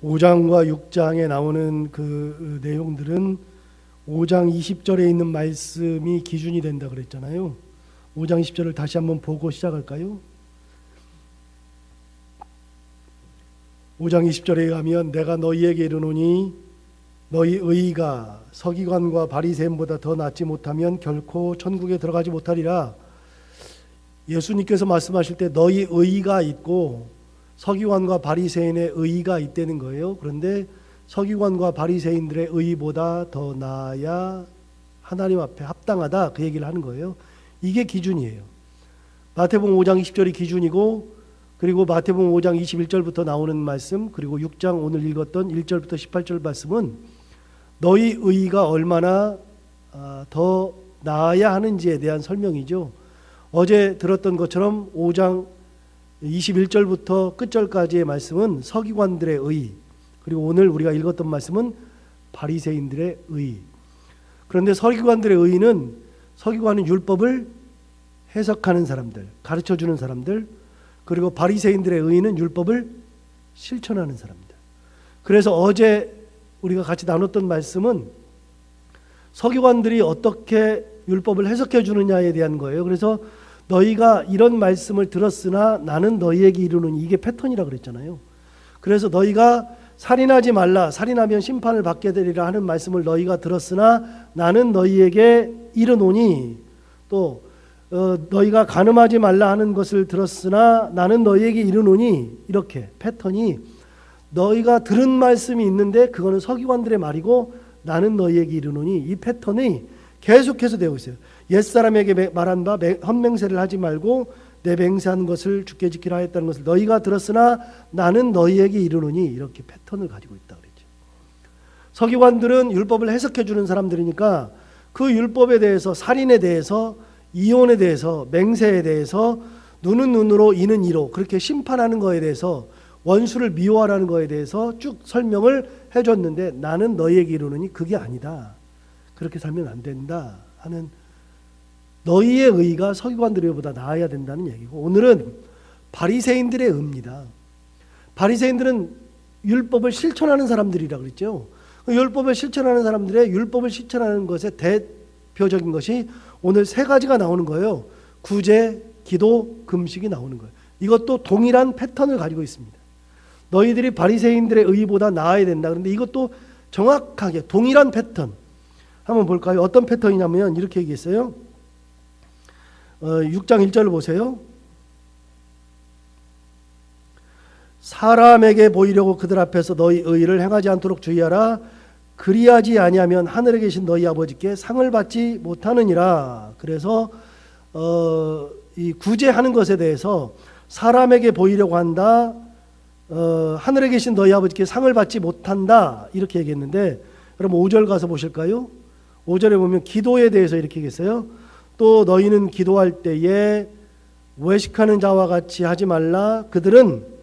5장과 6장에 나오는 그 내용들은 5장 20절에 있는 말씀이 기준이 된다 그랬잖아요. 5장 20절을 다시 한번 보고 시작할까요? 5장 20절에 의하면 내가 너희에게 이르노니 너희 의의가 서기관과 바리새인보다 더 낫지 못하면 결코 천국에 들어가지 못하리라. 예수님께서 말씀하실 때 너희 의의가 있고 서기관과 바리새인의 의의가 있다는 거예요. 그런데 서기관과 바리새인들의 의의보다 더 나아야 하나님 앞에 합당하다, 그 얘기를 하는 거예요. 이게 기준이에요. 마태복음 5장 20절이 기준이고, 그리고 마태복음 5장 21절부터 나오는 말씀, 그리고 6장 오늘 읽었던 1절부터 18절 말씀은 너희 의의가 얼마나 더 나아야 하는지에 대한 설명이죠. 어제 들었던 것처럼 5장 21절부터 끝절까지의 말씀은 서기관들의 의의, 그리고 오늘 우리가 읽었던 말씀은 바리새인들의 의의. 그런데 서기관들의 의의는, 서기관은 율법을 해석하는 사람들, 가르쳐주는 사람들, 그리고 바리새인들의 의의는 율법을 실천하는 사람들. 그래서 어제 우리가 같이 나눴던 말씀은 서기관들이 어떻게 율법을 해석해 주느냐에 대한 거예요. 그래서 너희가 이런 말씀을 들었으나 나는 너희에게 이르노니, 이게 패턴이라고 그랬잖아요. 그래서 너희가 살인하지 말라, 살인하면 심판을 받게 되리라 하는 말씀을 너희가 들었으나 나는 너희에게 이르노니, 또 너희가 간음하지 말라 하는 것을 들었으나 나는 너희에게 이르노니, 이렇게 패턴이, 너희가 들은 말씀이 있는데 그거는 서기관들의 말이고 나는 너희에게 이르노니, 이 패턴이 계속해서 되고 있어요. 옛사람에게 말한 바 헛맹세를 하지 말고 내 맹세한 것을 주께 지키라 했다는 것을 너희가 들었으나 나는 너희에게 이르노니, 이렇게 패턴을 가지고 있다 그랬죠. 서기관들은 율법을 해석해 주는 사람들이니까 그 율법에 대해서, 살인에 대해서, 이혼에 대해서, 맹세에 대해서, 눈은 눈으로 이는 이로, 그렇게 심판하는 거에 대해서, 원수를 미워하라는 거에 대해서 쭉 설명을 해줬는데 나는 너희에게 이르노니 그게 아니다, 그렇게 살면 안 된다 하는, 너희의 의의가 서기관들의 의의보다 나아야 된다는 얘기고, 오늘은 바리새인들의 의입니다. 바리새인들은 율법을 실천하는 사람들이라고 그랬죠. 율법을 실천하는 사람들의 율법을 실천하는 것의 대표적인 것이 오늘 세 가지가 나오는 거예요. 구제, 기도, 금식이 나오는 거예요. 이것도 동일한 패턴을 가지고 있습니다. 너희들이 바리새인들의 의의보다 나아야 된다. 그런데 이것도 정확하게 동일한 패턴. 한번 볼까요? 어떤 패턴이냐면 이렇게 얘기했어요. 6장 1절을 보세요. 사람에게 보이려고 그들 앞에서 너희 의의를 행하지 않도록 주의하라. 그리하지 아니하면 하늘에 계신 너희 아버지께 상을 받지 못하느니라. 그래서 이 구제하는 것에 대해서 사람에게 보이려고 한다, 하늘에 계신 너희 아버지께 상을 받지 못한다, 이렇게 얘기했는데, 여러분 5절 가서 보실까요? 5절에 보면 기도에 대해서 이렇게 얘기했어요. 또 너희는 기도할 때에 외식하는 자와 같이 하지 말라. 그들은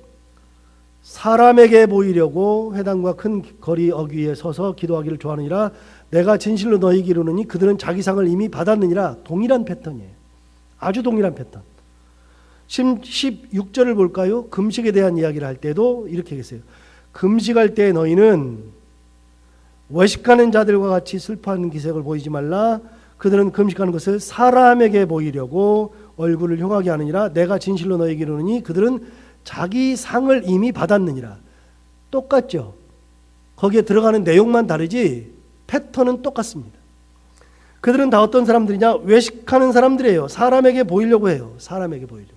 사람에게 보이려고 회당과 큰 거리 어귀에 서서 기도하기를 좋아하느니라. 내가 진실로 너희에게 이르노니 그들은 자기 상을 이미 받았느니라. 동일한 패턴이에요. 아주 동일한 패턴. 16절을 볼까요? 금식에 대한 이야기를 할 때도 이렇게 얘기했어요. 금식할 때 너희는 외식하는 자들과 같이 슬퍼하는 기색을 보이지 말라. 그들은 금식하는 것을 사람에게 보이려고 얼굴을 흉하게 하느니라. 내가 진실로 너희에게 이르노니 그들은 자기 상을 이미 받았느니라. 똑같죠? 거기에 들어가는 내용만 다르지 패턴은 똑같습니다. 그들은 다 어떤 사람들이냐? 외식하는 사람들이에요. 사람에게 보이려고 해요. 사람에게 보이려고.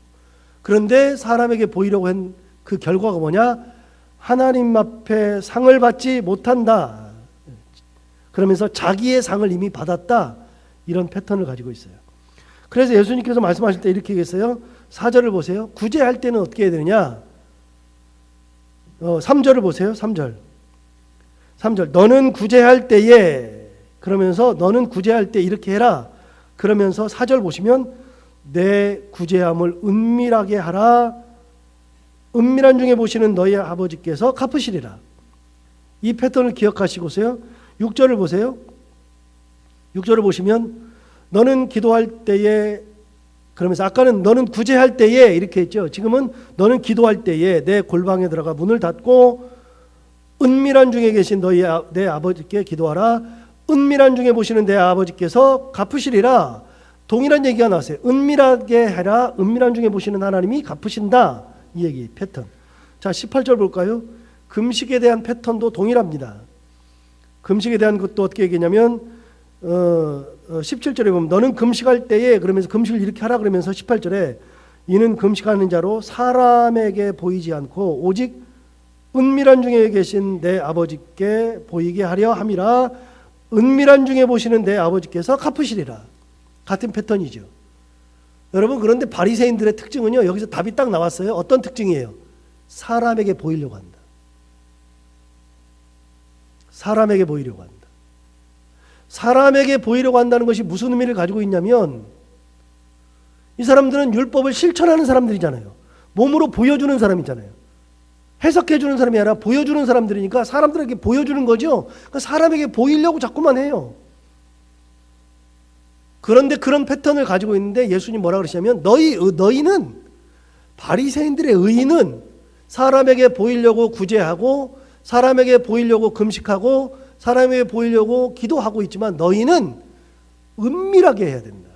그런데 사람에게 보이려고 한 그 결과가 뭐냐? 하나님 앞에 상을 받지 못한다. 그러면서 자기의 상을 이미 받았다. 이런 패턴을 가지고 있어요. 그래서 예수님께서 말씀하실 때 이렇게 얘기했어요. 4절을 보세요. 구제할 때는 어떻게 해야 되느냐? 3절을 보세요. 3절. 너는 구제할 때에, 그러면서 너는 구제할 때 이렇게 해라. 그러면서 4절 보시면 내 구제함을 은밀하게 하라. 은밀한 중에 보시는 너희 아버지께서 갚으시리라. 이 패턴을 기억하시고서요. 6절을 보세요. 6절을 보시면 너는 기도할 때에, 그러면서 아까는 너는 구제할 때에 이렇게 했죠. 지금은 너는 기도할 때에 내 골방에 들어가 문을 닫고 은밀한 중에 계신 내 아버지께 기도하라. 은밀한 중에 보시는 내 아버지께서 갚으시리라. 동일한 얘기가 나왔어요. 은밀하게 해라. 은밀한 중에 보시는 하나님이 갚으신다. 이 얘기 패턴. 자, 18절 볼까요? 금식에 대한 패턴도 동일합니다. 금식에 대한 것도 어떻게 얘기냐면 17절에 보면 너는 금식할 때에 그러면서 금식을 이렇게 하라 그러면서 18절에 이는 금식하는 자로 사람에게 보이지 않고 오직 은밀한 중에 계신 내 아버지께 보이게 하려 함이라. 은밀한 중에 보시는 내 아버지께서 갚으시리라. 같은 패턴이죠. 여러분, 그런데 바리새인들의 특징은요, 여기서 답이 딱 나왔어요. 어떤 특징이에요? 사람에게 보이려고 한다. 사람에게 보이려고 한다. 사람에게 보이려고 한다는 것이 무슨 의미를 가지고 있냐면 이 사람들은 율법을 실천하는 사람들이잖아요. 몸으로 보여주는 사람이잖아요. 해석해주는 사람이 아니라 보여주는 사람들이니까 사람들에게 보여주는 거죠. 그러니까 사람에게 보이려고 자꾸만 해요. 그런데 그런 패턴을 가지고 있는데 예수님 뭐라 그러시냐면 너희는 바리새인들의 의의는 사람에게 보이려고 구제하고 사람에게 보이려고 금식하고 사람에게 보이려고 기도하고 있지만 너희는 은밀하게 해야 된다.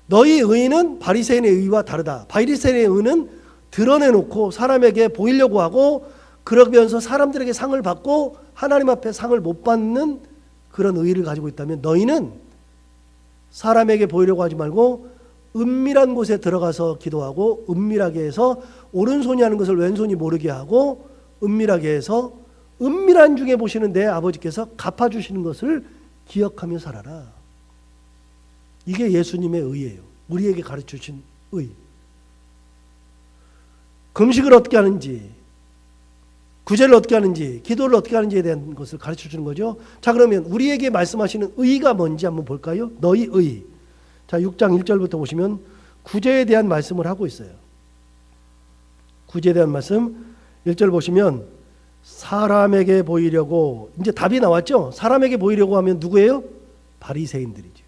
너희 의의는 바리새인의 의의와 다르다. 바리새인의 의의는 드러내놓고 사람에게 보이려고 하고 그러면서 사람들에게 상을 받고 하나님 앞에 상을 못 받는 그런 의의를 가지고 있다면 너희는 사람에게 보이려고 하지 말고 은밀한 곳에 들어가서 기도하고 은밀하게 해서 오른손이 하는 것을 왼손이 모르게 하고 은밀하게 해서 은밀한 중에 보시는 내 아버지께서 갚아주시는 것을 기억하며 살아라. 이게 예수님의 의예요. 우리에게 가르쳐주신 의. 금식을 어떻게 하는지, 구제를 어떻게 하는지, 기도를 어떻게 하는지에 대한 것을 가르쳐주는 거죠. 자, 그러면 우리에게 말씀하시는 의가 뭔지 한번 볼까요? 너희 의. 자, 6장 1절부터 보시면 구제에 대한 말씀을 하고 있어요. 구제에 대한 말씀 1절 보시면 사람에게 보이려고, 이제 답이 나왔죠. 사람에게 보이려고 하면 누구예요? 바리새인들이죠.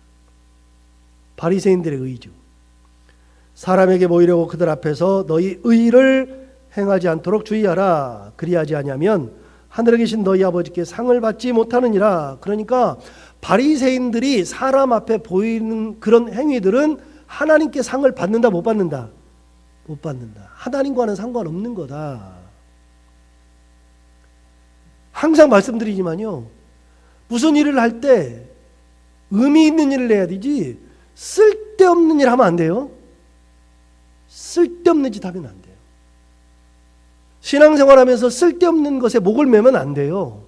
바리새인들의 의죠. 사람에게 보이려고 그들 앞에서 너희 의를 행하지 않도록 주의하라. 그리하지 아니하면 하늘에 계신 너희 아버지께 상을 받지 못하느니라. 그러니까 바리새인들이 사람 앞에 보이는 그런 행위들은 하나님께 상을 받는다 못 받는다? 못 받는다. 하나님과는 상관없는 거다. 항상 말씀드리지만요, 무슨 일을 할 때 의미 있는 일을 해야 되지 쓸데없는 일 하면 안 돼요. 쓸데없는 짓 하면 안 돼요. 신앙생활하면서 쓸데없는 것에 목을 매면 안 돼요.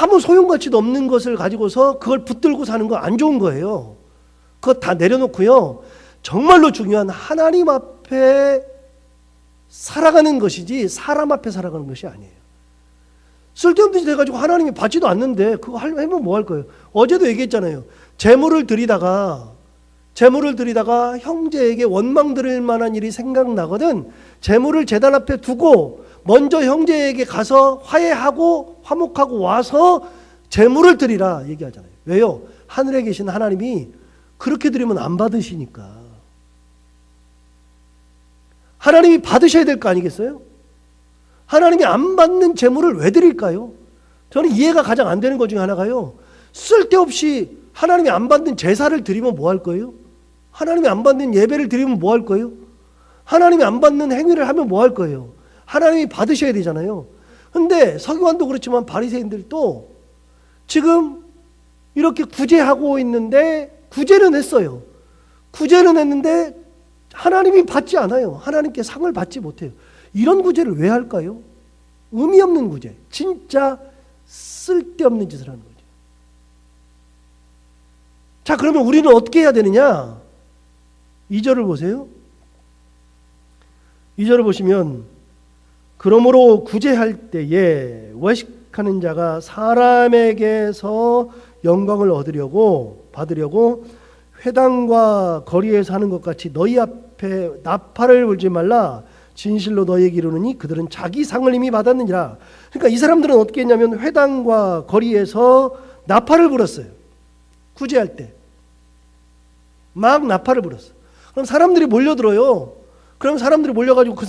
아무 소용가치도 없는 것을 가지고서 그걸 붙들고 사는 거 안 좋은 거예요. 그거 다 내려놓고요, 정말로 중요한 하나님 앞에 살아가는 것이지 사람 앞에 살아가는 것이 아니에요. 쓸데없는 짓 해가지고 하나님이 받지도 않는데 그거 하면 뭐 할 거예요? 어제도 얘기했잖아요. 재물을 드리다가 형제에게 원망 들을 만한 일이 생각나거든 재물을 제단 앞에 두고 먼저 형제에게 가서 화해하고 화목하고 와서 재물을 드리라 얘기하잖아요. 왜요? 하늘에 계신 하나님이 그렇게 드리면 안 받으시니까. 하나님이 받으셔야 될 거 아니겠어요? 하나님이 안 받는 재물을 왜 드릴까요? 저는 이해가 가장 안 되는 것 중에 하나가요, 쓸데없이 하나님이 안 받는 제사를 드리면 뭐 할 거예요? 하나님이 안 받는 예배를 드리면 뭐 할 거예요? 하나님이 안 받는 행위를 하면 뭐 할 거예요? 하나님이 받으셔야 되잖아요. 근데 서기관도 그렇지만 바리새인들도 지금 이렇게 구제하고 있는데 구제는 했어요. 구제는 했는데 하나님이 받지 않아요. 하나님께 상을 받지 못해요. 이런 구제를 왜 할까요? 의미 없는 구제. 진짜 쓸데없는 짓을 하는 거죠. 자, 그러면 우리는 어떻게 해야 되느냐? 2절을 보세요. 2절을 보시면 그러므로 구제할 때에 외식하는 자가 사람에게서 영광을 받으려고 회당과 거리에서 하는 것 같이 너희 앞에 나팔을 불지 말라. 진실로 너희에게 이르노니 그들은 자기 상을 이미 받았느니라. 그러니까 이 사람들은 어떻게 했냐면 회당과 거리에서 나팔을 불었어요. 구제할 때 막 나팔을 불었어요. 그럼 사람들이 몰려들어요. 그럼 사람들이 몰려가지고 그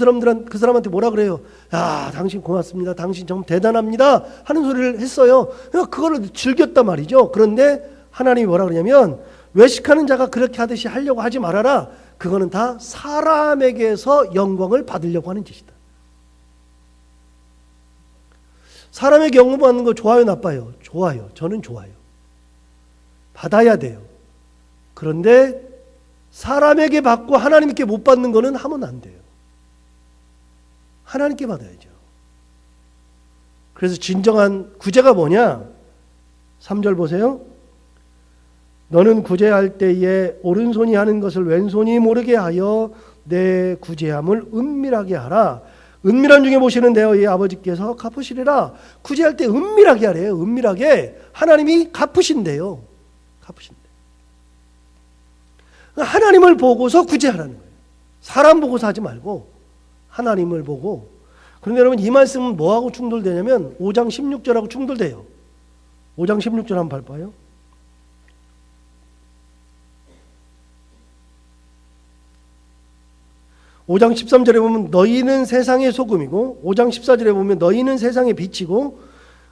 사람한테 뭐라 그래요? 야, 당신 고맙습니다. 당신 정말 대단합니다. 하는 소리를 했어요. 그걸 즐겼단 말이죠. 그런데 하나님이 뭐라 그러냐면 외식하는 자가 그렇게 하듯이 하려고 하지 말아라. 그거는 다 사람에게서 영광을 받으려고 하는 짓이다. 사람에게 영광 받는 거 좋아요, 나빠요? 좋아요. 저는 좋아요. 받아야 돼요. 그런데 사람에게 받고 하나님께 못 받는 거는 하면 안 돼요. 하나님께 받아야죠. 그래서 진정한 구제가 뭐냐? 3절 보세요. 너는 구제할 때에 오른손이 하는 것을 왼손이 모르게 하여 내 구제함을 은밀하게 하라. 은밀한 중에 보시는데요, 이 아버지께서 갚으시리라. 구제할 때 은밀하게 하래요. 은밀하게. 하나님이 갚으신대요. 갚으신대. 하나님을 보고서 구제하라는 거예요. 사람 보고서 하지 말고 하나님을 보고. 그런데 여러분, 이 말씀은 뭐하고 충돌되냐면 5장 16절하고 충돌돼요. 5장 16절 한번 봐봐요. 5장 13절에 보면 너희는 세상의 소금이고, 5장 14절에 보면 너희는 세상의 빛이고,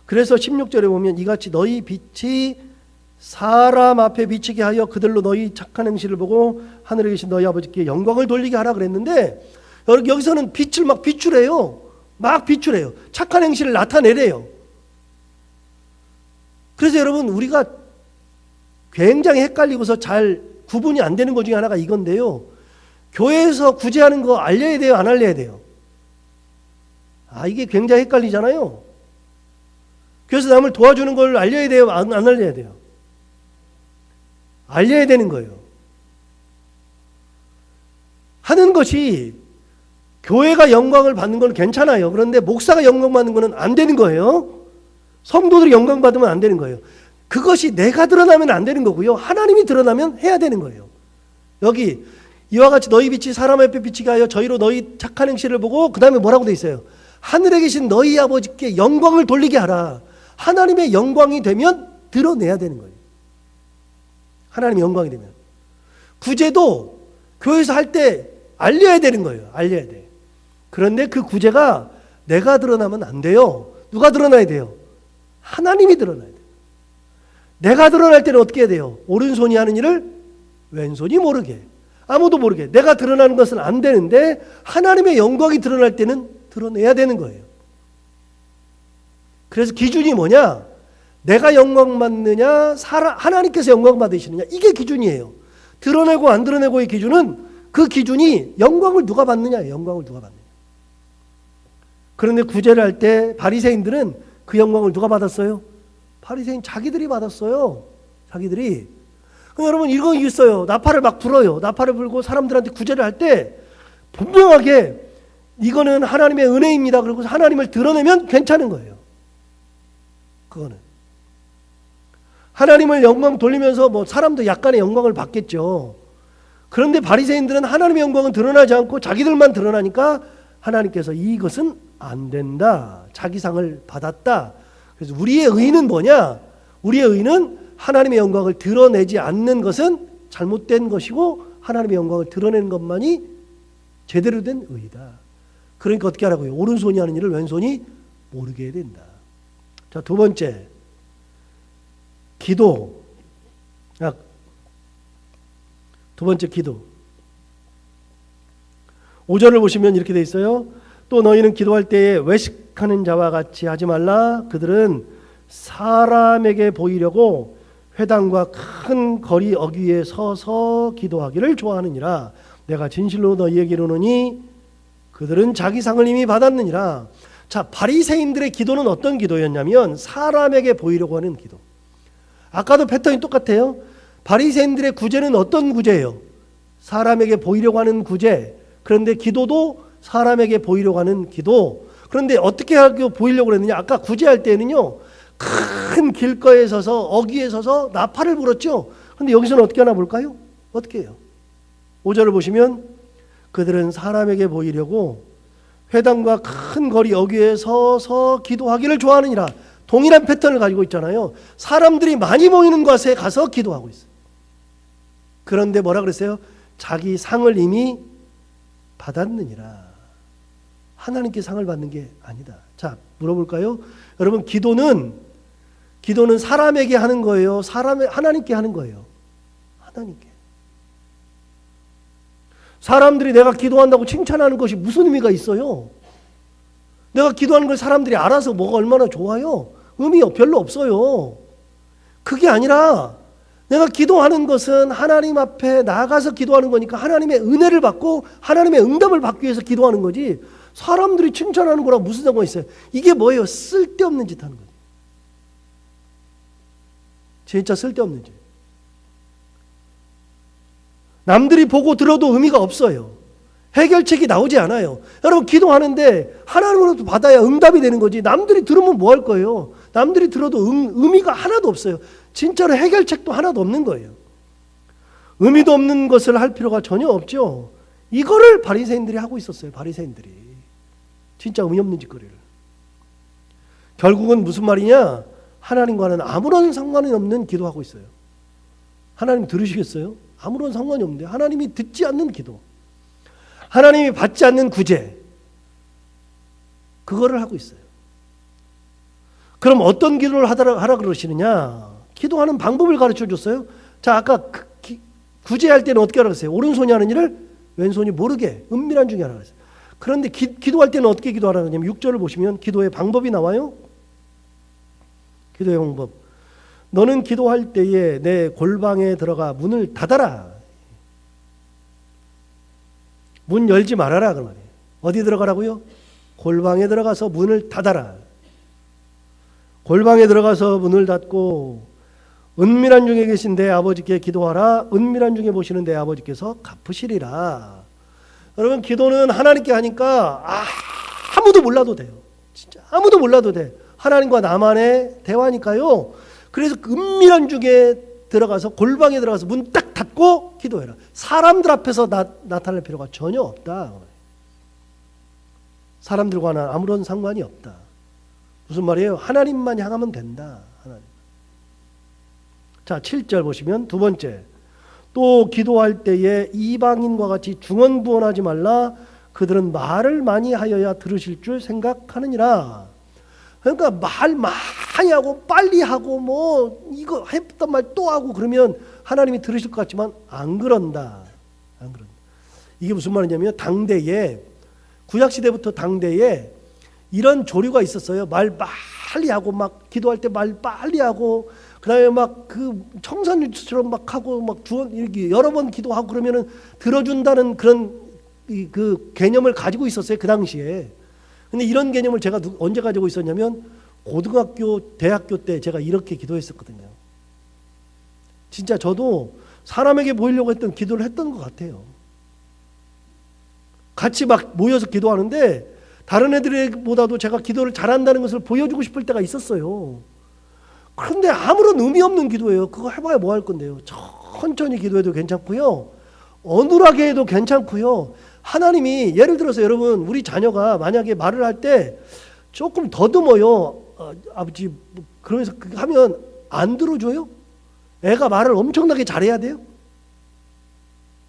그래서 16절에 보면 이같이 너희 빛이 사람 앞에 비치게 하여 그들로 너희 착한 행실을 보고 하늘에 계신 너희 아버지께 영광을 돌리게 하라 그랬는데, 여기서는 빛을 막 비추래요. 막 비추래요. 착한 행실을 나타내래요. 그래서 여러분, 우리가 굉장히 헷갈리고서 잘 구분이 안 되는 것 중에 하나가 이건데요. 교회에서 구제하는 거 알려야 돼요, 안 알려야 돼요? 이게 굉장히 헷갈리잖아요. 그래서 남을 도와주는 걸 알려야 돼요, 안 알려야 돼요? 알려야 되는 거예요. 하는 것이 교회가 영광을 받는 건 괜찮아요. 그런데 목사가 영광 받는 거는 안 되는 거예요. 성도들이 영광 받으면 안 되는 거예요. 그것이 내가 드러나면 안 되는 거고요. 하나님이 드러나면 해야 되는 거예요. 여기 이와 같이 너희 빛이 사람 앞에 비치게 하여 저희로 너희 착한 행실을 보고, 그 다음에 뭐라고 돼 있어요? 하늘에 계신 너희 아버지께 영광을 돌리게 하라. 하나님의 영광이 되면 드러내야 되는 거예요. 하나님의 영광이 되면. 구제도 교회에서 할 때 알려야 되는 거예요. 알려야 돼. 그런데 그 구제가 내가 드러나면 안 돼요. 누가 드러나야 돼요? 하나님이 드러나야 돼요. 내가 드러날 때는 어떻게 해야 돼요? 오른손이 하는 일을 왼손이 모르게. 아무도 모르게. 내가 드러나는 것은 안 되는데 하나님의 영광이 드러날 때는 드러내야 되는 거예요. 그래서 기준이 뭐냐? 내가 영광 받느냐, 하나님께서 영광 받으시느냐, 이게 기준이에요. 드러내고 안 드러내고의 기준은, 그 기준이 영광을 누가 받느냐예요. 영광을 누가 받느냐. 그런데 구제를 할 때 바리새인들은 그 영광을 누가 받았어요? 바리새인 자기들이 받았어요. 자기들이. 여러분, 이거 있어요. 나팔을 막 불어요. 나팔을 불고 사람들한테 구제를 할 때 분명하게 이거는 하나님의 은혜입니다. 그리고 하나님을 드러내면 괜찮은 거예요. 그거는 하나님을 영광 돌리면서 뭐 사람도 약간의 영광을 받겠죠. 그런데 바리새인들은 하나님의 영광은 드러나지 않고 자기들만 드러나니까 하나님께서 이것은 안 된다. 자기 상을 받았다. 그래서 우리의 의는 뭐냐? 우리의 의는 하나님의 영광을 드러내지 않는 것은 잘못된 것이고, 하나님의 영광을 드러내는 것만이 제대로 된 의다. 그러니까 어떻게 하라고요? 오른손이 하는 일을 왼손이 모르게 해야 된다. 자, 두 번째, 기도. 두 번째 기도. 5절을 보시면 이렇게 돼 있어요. 또 너희는 기도할 때에 외식하는 자와 같이 하지 말라. 그들은 사람에게 보이려고 회당과 큰 거리 어귀에 서서 기도하기를 좋아하느니라. 내가 진실로 너희에게 이르노니 그들은 자기 상을 이미 받았느니라. 자, 바리새인들의 기도는 어떤 기도였냐면 사람에게 보이려고 하는 기도. 아까도 패턴이 똑같아요. 바리새인들의 구제는 어떤 구제예요? 사람에게 보이려고 하는 구제. 그런데 기도도 사람에게 보이려고 하는 기도. 그런데 어떻게 하고 보이려고 그랬느냐? 아까 구제할 때는요, 큰 길거리에 서서 어귀에 서서 나팔을 불었죠. 그런데 여기서는 어떻게 하나 볼까요? 어떻게 해요? 5절을 보시면 그들은 사람에게 보이려고 회당과 큰 거리 어귀에 서서 기도하기를 좋아하느니라. 동일한 패턴을 가지고 있잖아요. 사람들이 많이 모이는 곳에 가서 기도하고 있어요. 그런데 뭐라 그랬어요? 자기 상을 이미 받았느니라. 하나님께 상을 받는 게 아니다. 자, 물어볼까요? 여러분, 기도는 사람에게 하는 거예요? 하나님께 하는 거예요? 하나님께. 사람들이 내가 기도한다고 칭찬하는 것이 무슨 의미가 있어요? 내가 기도하는 걸 사람들이 알아서 뭐가 얼마나 좋아요? 의미 별로 없어요. 그게 아니라 내가 기도하는 것은 하나님 앞에 나가서 기도하는 거니까 하나님의 은혜를 받고 하나님의 응답을 받기 위해서 기도하는 거지, 사람들이 칭찬하는 거랑 무슨 상관이 있어요? 이게 뭐예요? 쓸데없는 짓 하는 거예요. 진짜 쓸데없는 짓. 남들이 보고 들어도 의미가 없어요. 해결책이 나오지 않아요. 여러분, 기도하는데 하나님으로부터 받아야 응답이 되는 거지, 남들이 들으면 뭐 할 거예요? 남들이 들어도 의미가 하나도 없어요. 진짜로 해결책도 하나도 없는 거예요. 의미도 없는 것을 할 필요가 전혀 없죠. 이거를 바리새인들이 하고 있었어요. 바리새인들이 진짜 의미 없는 짓거리를. 결국은 무슨 말이냐? 하나님과는 아무런 상관이 없는 기도하고 있어요. 하나님 들으시겠어요? 아무런 상관이 없는데 하나님이 듣지 않는 기도, 하나님이 받지 않는 구제, 그거를 하고 있어요. 그럼 어떤 기도를 하라 그러시느냐? 기도하는 방법을 가르쳐 줬어요. 자, 아까 구제할 때는 어떻게 하라 그랬어요? 오른손이 하는 일을 왼손이 모르게 은밀한 중에 하라 그랬어요. 그런데 기도할 때는 어떻게 기도하라 그러냐면 6절을 보시면 기도의 방법이 나와요. 기도의 방법. 너는 기도할 때에 내 골방에 들어가 문을 닫아라. 문 열지 말아라 그 말이에요. 어디 들어가라고요? 골방에 들어가서 문을 닫아라. 골방에 들어가서 문을 닫고 은밀한 중에 계신 내 아버지께 기도하라. 은밀한 중에 보시는 내 아버지께서 갚으시리라. 여러분, 기도는 하나님께 하니까 아무도 몰라도 돼요. 진짜 아무도 몰라도 돼. 하나님과 나만의 대화니까요. 그래서 은밀한 중에 들어가서 골방에 들어가서 문 딱 닫고 기도해라. 사람들 앞에서 나타날 필요가 전혀 없다. 사람들과는 아무런 상관이 없다. 무슨 말이에요? 하나님만 향하면 된다. 하나님. 자, 7절 보시면 두 번째. 또 기도할 때에 이방인과 같이 중언부언하지 말라. 그들은 말을 많이 하여야 들으실 줄 생각하느니라. 그러니까 말 많이 하고 빨리 하고 뭐 이거 했던 말 또 하고 그러면 하나님이 들으실 것 같지만 안 그런다. 안 그런다. 이게 무슨 말이냐면 당대에, 구약시대부터 당대에 이런 조류가 있었어요. 말 빨리 하고 막 기도할 때 말 빨리 하고 그다음에 막 그 청산유수처럼 막 하고 막 이렇게 여러 번 기도하고 그러면은 들어준다는 그런 그 개념을 가지고 있었어요. 그 당시에. 근데 이런 개념을 제가 언제 가지고 있었냐면 고등학교, 대학교 때 제가 이렇게 기도했었거든요. 진짜 저도 사람에게 보이려고 했던 기도를 했던 것 같아요. 같이 막 모여서 기도하는데 다른 애들보다도 제가 기도를 잘한다는 것을 보여주고 싶을 때가 있었어요. 그런데 아무런 의미 없는 기도예요. 그거 해봐야 뭐 할 건데요. 천천히 기도해도 괜찮고요. 어눌하게 해도 괜찮고요. 하나님이 예를 들어서 여러분, 우리 자녀가 만약에 말을 할 때 조금 더듬어요. 아버지 그러면서 하면 안 들어줘요? 애가 말을 엄청나게 잘해야 돼요?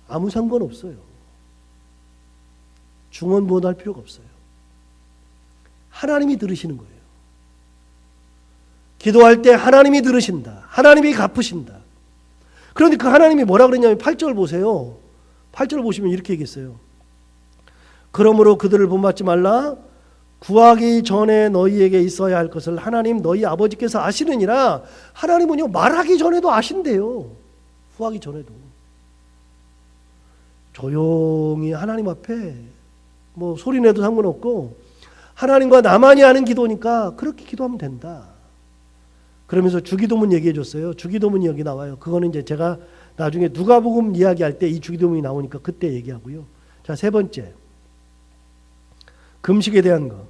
아무 상관없어요. 중언부언할 필요가 없어요. 하나님이 들으시는 거예요. 기도할 때 하나님이 들으신다. 하나님이 갚으신다. 그런데 그 하나님이 뭐라 그랬냐면 8절 보세요. 8절 보시면 이렇게 얘기했어요. 그러므로 그들을 본받지 말라. 구하기 전에 너희에게 있어야 할 것을 하나님 너희 아버지께서 아시느니라. 하나님은요, 말하기 전에도 아신대요. 구하기 전에도. 조용히 하나님 앞에 뭐 소리내도 상관없고 하나님과 나만이 하는 기도니까 그렇게 기도하면 된다. 그러면서 주기도문 얘기해 줬어요. 주기도문이 여기 나와요. 그거는 이제 제가 나중에 누가복음 이야기할 때 이 주기도문이 나오니까 그때 얘기하고요. 자, 세 번째. 금식에 대한 거.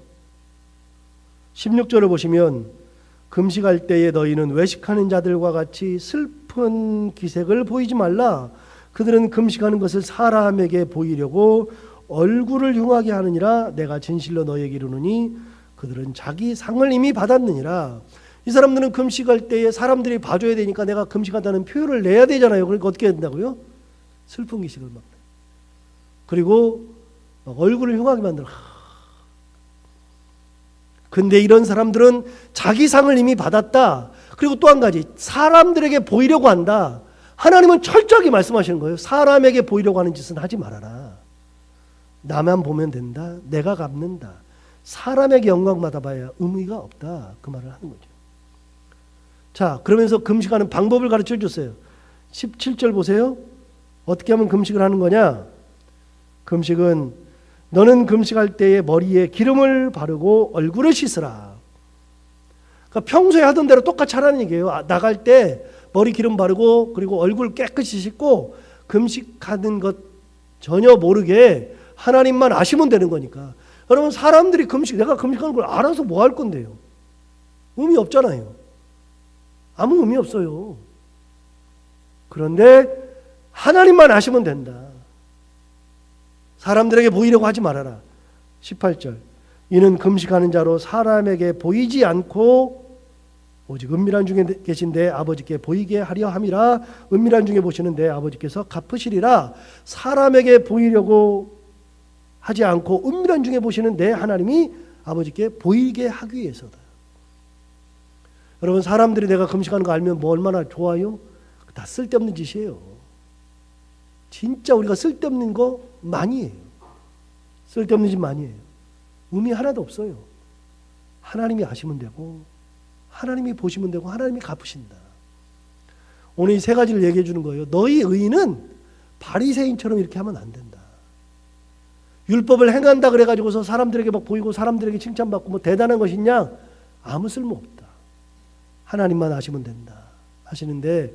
16절을 보시면 금식할 때에 너희는 외식하는 자들과 같이 슬픈 기색을 보이지 말라. 그들은 금식하는 것을 사람에게 보이려고 얼굴을 흉하게 하느니라. 내가 진실로 너희에게 이르노니 그들은 자기 상을 이미 받았느니라. 이 사람들은 금식할 때에 사람들이 봐줘야 되니까 내가 금식한다는 표현을 내야 되잖아요. 그러니까 어떻게 된다고요? 슬픈 기색을 막. 그리고 막 얼굴을 흉하게 만들어. 근데 이런 사람들은 자기 상을 이미 받았다. 그리고 또 한 가지, 사람들에게 보이려고 한다. 하나님은 철저하게 말씀하시는 거예요. 사람에게 보이려고 하는 짓은 하지 말아라. 나만 보면 된다. 내가 갚는다. 사람에게 영광 받아봐야 의미가 없다. 그 말을 하는 거죠. 자, 그러면서 금식하는 방법을 가르쳐 줬어요. 17절 보세요. 어떻게 하면 금식을 하는 거냐? 금식은 너는 금식할 때에 머리에 기름을 바르고 얼굴을 씻으라. 그러니까 평소에 하던 대로 똑같이 하라는 얘기예요. 나갈 때 머리 기름 바르고 그리고 얼굴 깨끗이 씻고 금식하는 것 전혀 모르게 하나님만 아시면 되는 거니까. 여러분, 사람들이 내가 금식하는 걸 알아서 뭐 할 건데요? 의미 없잖아요. 아무 의미 없어요. 그런데 하나님만 아시면 된다. 사람들에게 보이려고 하지 말아라. 18절. 이는 금식하는 자로 사람에게 보이지 않고 오직 은밀한 중에 계신 내 아버지께 보이게 하려 함이라. 은밀한 중에 보시는 내 아버지께서 갚으시리라. 사람에게 보이려고 하지 않고 은밀한 중에 보시는 내 하나님이 아버지께 보이게 하기 위해서다. 여러분, 사람들이 내가 금식하는 거 알면 뭐 얼마나 좋아요? 다 쓸데없는 짓이에요. 진짜 우리가 쓸데없는 거 많이 해요. 쓸데없는 짓 많이 해요. 의미 하나도 없어요. 하나님이 아시면 되고 하나님이 보시면 되고 하나님이 갚으신다. 오늘 이 세 가지를 얘기해 주는 거예요. 너희 의인은 바리새인처럼 이렇게 하면 안 된다. 율법을 행한다 그래가지고서 사람들에게 막 보이고 사람들에게 칭찬받고 뭐 대단한 것이냐? 아무 쓸모 없다. 하나님만 아시면 된다 하시는데,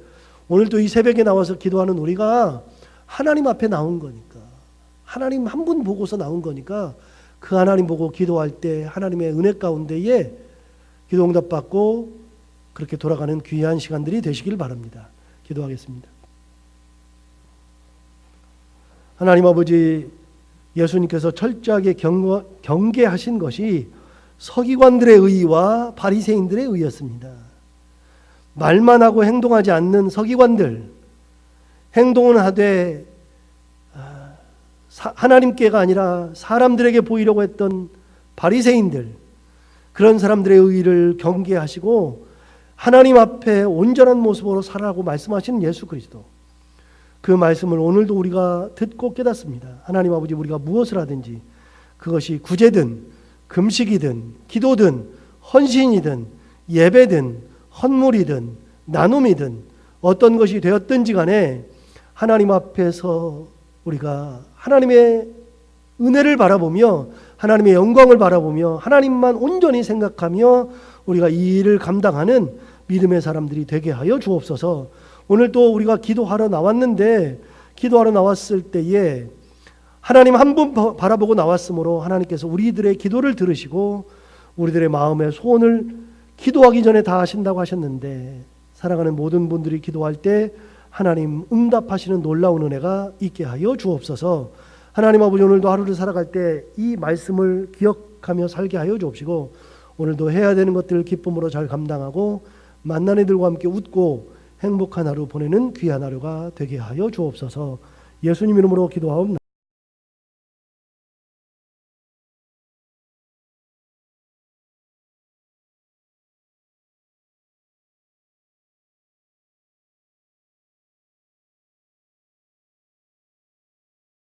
오늘도 이 새벽에 나와서 기도하는 우리가 하나님 앞에 나온 거니까, 하나님 한 분 보고서 나온 거니까 그 하나님 보고 기도할 때 하나님의 은혜 가운데에 기도 응답 받고 그렇게 돌아가는 귀한 시간들이 되시길 바랍니다. 기도하겠습니다. 하나님 아버지, 예수님께서 철저하게 경계하신 것이 서기관들의 의와 바리새인들의 의였습니다. 말만 하고 행동하지 않는 서기관들, 행동은 하되 하나님께가 아니라 사람들에게 보이려고 했던 바리새인들, 그런 사람들의 의를 경계하시고 하나님 앞에 온전한 모습으로 살아라고 말씀하시는 예수 그리스도, 그 말씀을 오늘도 우리가 듣고 깨닫습니다. 하나님 아버지, 우리가 무엇을 하든지 그것이 구제든 금식이든 기도든 헌신이든 예배든 헌물이든 나눔이든 어떤 것이 되었든지 간에 하나님 앞에서 우리가 하나님의 은혜를 바라보며 하나님의 영광을 바라보며 하나님만 온전히 생각하며 우리가 이 일을 감당하는 믿음의 사람들이 되게 하여 주옵소서. 오늘 또 우리가 기도하러 나왔는데, 기도하러 나왔을 때에 하나님 한 분 바라보고 나왔으므로 하나님께서 우리들의 기도를 들으시고 우리들의 마음의 소원을 기도하기 전에 다 하신다고 하셨는데, 사랑하는 모든 분들이 기도할 때 하나님 응답하시는 놀라운 은혜가 있게 하여 주옵소서. 하나님 아버지, 오늘도 하루를 살아갈 때 이 말씀을 기억하며 살게 하여 주옵시고, 오늘도 해야 되는 것들을 기쁨으로 잘 감당하고 만난 이들과 함께 웃고 행복한 하루 보내는 귀한 하루가 되게 하여 주옵소서. 예수님 이름으로 기도하옵나이다.